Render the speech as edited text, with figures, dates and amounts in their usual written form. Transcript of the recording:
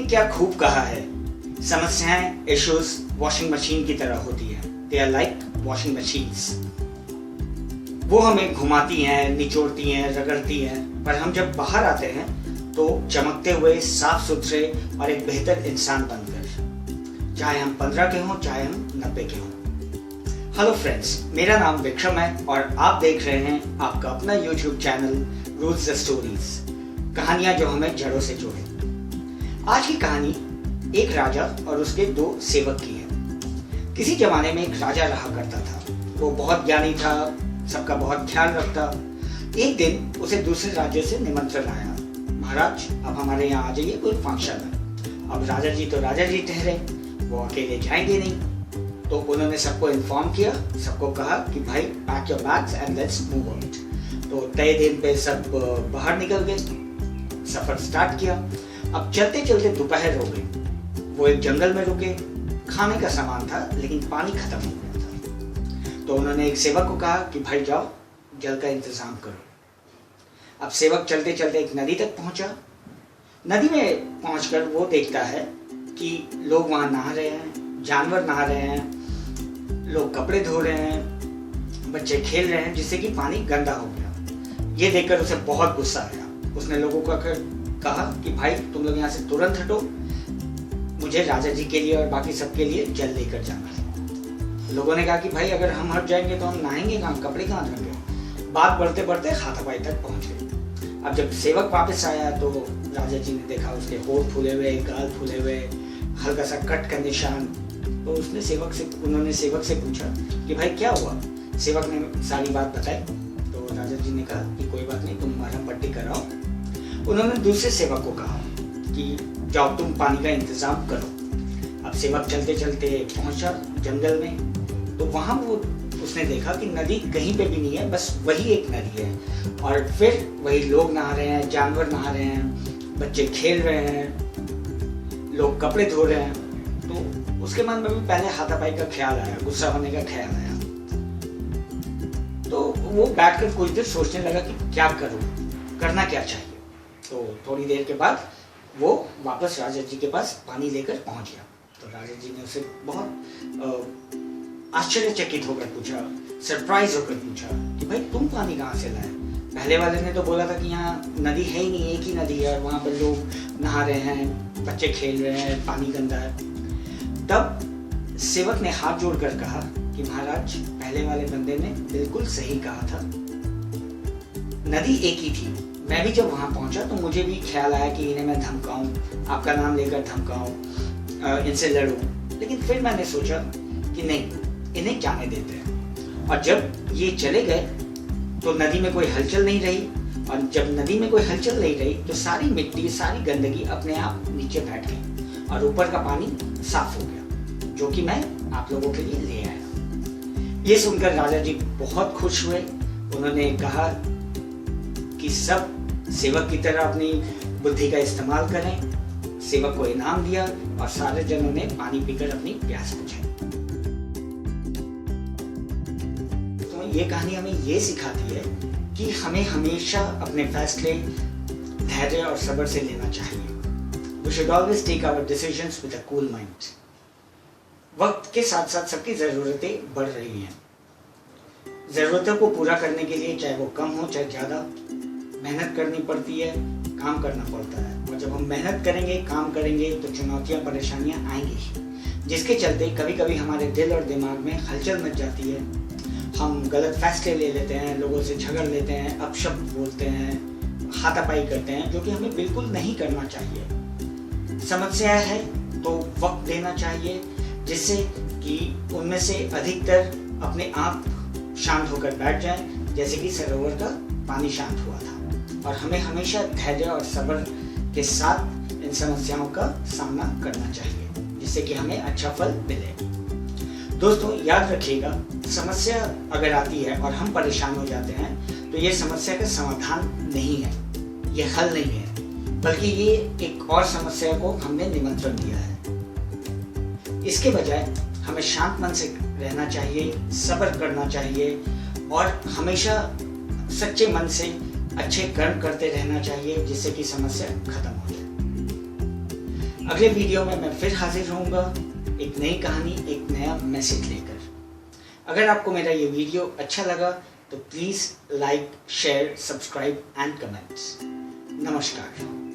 क्या खूब कहा है, समस्याएं इश्यूज वॉशिंग मशीन की तरह होती है। They are like washing machines. वो हमें घुमाती हैं, निचोड़ती हैं, रगड़ती हैं, पर हम जब बाहर आते हैं तो चमकते हुए, साफ सुथरे और एक बेहतर इंसान बनकर, चाहे हम 15 के हों, चाहे हम 90 के हों। हेलो फ्रेंड्स, मेरा नाम विक्रम है और आप देख रहे हैं आपका अपना YouTube channel Roots the Stories, कहानियां जो हमें जड़ों से जोड़े। आज की कहानी एक राजा और उसके 2 सेवक की है। किसी जमाने में एक राजा रहा करता था। वो बहुत ज्ञानी था, सबका बहुत ख्याल रखता। एक दिन उसे दूसरे राज्य से निमंत्रण आया, महाराज अब हमारे यहाँ आ जाइए, कोई फंक्शन है। अब राजा जी तो राजा जी ठहरे, वो अकेले जाएंगे नहीं। तो उन्होंने सबको इन्फॉर्म किया, सबको कहा कि भाई pack your bags and let's move out. तो तय दिन पे सब बाहर निकल गए, सफर स्टार्ट किया। अब चलते चलते दोपहर हो गई। वो एक जंगल में रुके। खाने का सामान था लेकिन पानी खत्म हो गया था। तो उन्होंने एक सेवक को कहा कि भाई जाओ, जल का इंतजाम करो। अब सेवक चलते चलते एक नदी तक पहुंचा। नदी में पहुंचकर वो देखता है कि लोग वहां नहा रहे हैं, जानवर नहा रहे हैं, लोग कपड़े धो रहे हैं, बच्चे खेल रहे हैं, जिससे कि पानी गंदा हो गया। ये देखकर उसे बहुत गुस्सा आया। उसने लोगों को कहा कि भाई तुम लोग यहाँ से तुरंत हटो, मुझे राजा जी के लिए और बाकी सबके लिए जल लेकर जाना है। लोगों ने कहा कि भाई अगर हम हट जाएंगे तो हम नहाएंगे कहाँ, कपड़े कहाँ धोएंगे। बात बढ़ते बढ़ते हाथापाई तक पहुंच गई। अब जब सेवक वापस आया तो राजा जी ने देखा उसके होंठ फूले हुए, गाल फूले हुए, हल्का सा कट का निशान। तो उन्होंने सेवक से पूछा कि भाई क्या हुआ। सेवक ने सारी बात बताई। तो राजा जी ने कहा कि कोई बात नहीं, तुम मरहम पट्टी कराओ। उन्होंने दूसरे सेवक को कहा कि जाओ तुम पानी का इंतजाम करो। अब सेवक चलते चलते पहुंचा जंगल में। तो वहां उसने देखा कि नदी कहीं पे भी नहीं है, बस वही एक नदी है और फिर वही लोग नहा रहे हैं, जानवर नहा रहे हैं, बच्चे खेल रहे हैं, लोग कपड़े धो रहे हैं। तो उसके मन में भी पहले हाथापाई का ख्याल आया, गुस्सा होने का ख्याल आया। तो वो बैठकर कुछ देर सोचने लगा कि क्या करूं, करना क्या चाहिए। तो थोड़ी देर के बाद वो वापस राजा जी के पास पानी लेकर पहुंच गया। तो राजा जी ने उसे बहुत आश्चर्यचकित होकर पूछा, सरप्राइज होकर पूछा कि भाई तुम पानी कहाँ से लाए। पहले वाले ने तो बोला था कि यहाँ नदी है ही नहीं, एक ही नदी है और वहां पर लोग नहा रहे हैं, बच्चे खेल रहे हैं, पानी गंदा है। तब सेवक ने हाथ जोड़कर कहा कि महाराज पहले वाले बंदे ने बिल्कुल सही कहा था, नदी एक ही थी। मैं भी जब वहां पहुंचा तो मुझे भी ख्याल आया कि इन्हें मैं धमकाऊं, आपका नाम लेकर धमकाऊं, इनसे लड़ूं। लेकिन फिर मैंने सोचा कि नहीं, इन्हें जाने देते हैं। और जब ये चले गए तो नदी में कोई हलचल नहीं रही। और जब नदी में कोई हलचल नहीं रही तो सारी मिट्टी, सारी गंदगी अपने आप नीचे बैठ गई और ऊपर का पानी साफ हो गया, जो कि मैं आप लोगों के लिए ले आया। ये सुनकर राजा जी बहुत खुश हुए। उन्होंने कहा कि सब सेवक की तरह अपनी बुद्धि का इस्तेमाल करें। सेवक को इनाम दिया और सारे जनों ने पानी पीकर अपनी प्यास बुझाई। तो ये कहानी हमें ये सिखाती है कि हमें हमेशा अपने फैसले धैर्य और सब्र से लेना चाहिए। We should always take our decisions with a cool mind. वक्त के साथ साथ सबकी जरूरतें बढ़ रही हैं। जरूरतों को पूरा करने के लिए चाहे वो कम हो चाहे ज्यादा, मेहनत करनी पड़ती है, काम करना पड़ता है। और जब हम मेहनत करेंगे, काम करेंगे तो चुनौतियां, परेशानियां आएंगी, जिसके चलते कभी कभी हमारे दिल और दिमाग में हलचल मच जाती है। हम गलत फैसले ले लेते हैं, लोगों से झगड़ लेते हैं, अपशब्द बोलते हैं, हाथापाई करते हैं, जो कि हमें बिल्कुल नहीं करना चाहिए। समस्या है तो वक्त देना चाहिए, जिससे कि उनमें से अधिकतर अपने आप शांत होकर बैठ जाएं, जैसे कि सरोवर का पानी शांत हुआ था। और हमें हमेशा धैर्य और सब्र के साथ इन समस्याओं का सामना करना चाहिए, जिससे कि हमें अच्छा फल मिले। दोस्तों याद रखिएगा, समस्या अगर आती है और हम परेशान हो जाते हैं तो ये समस्या का समाधान नहीं है, ये हल नहीं है, बल्कि ये एक और समस्या को हमने निमंत्रण दिया है। इसके बजाय हमें शांत मन से रहना चाहिए, सब्र करना चाहिए और हमेशा सच्चे मन से अच्छे कर्म करते रहना चाहिए, जिससे कि समस्या खत्म हो जाए। अगले वीडियो में मैं फिर हाजिर होऊंगा एक नई कहानी, एक नया मैसेज लेकर। अगर आपको मेरा ये वीडियो अच्छा लगा तो please like, share, subscribe and comments. नमस्कार।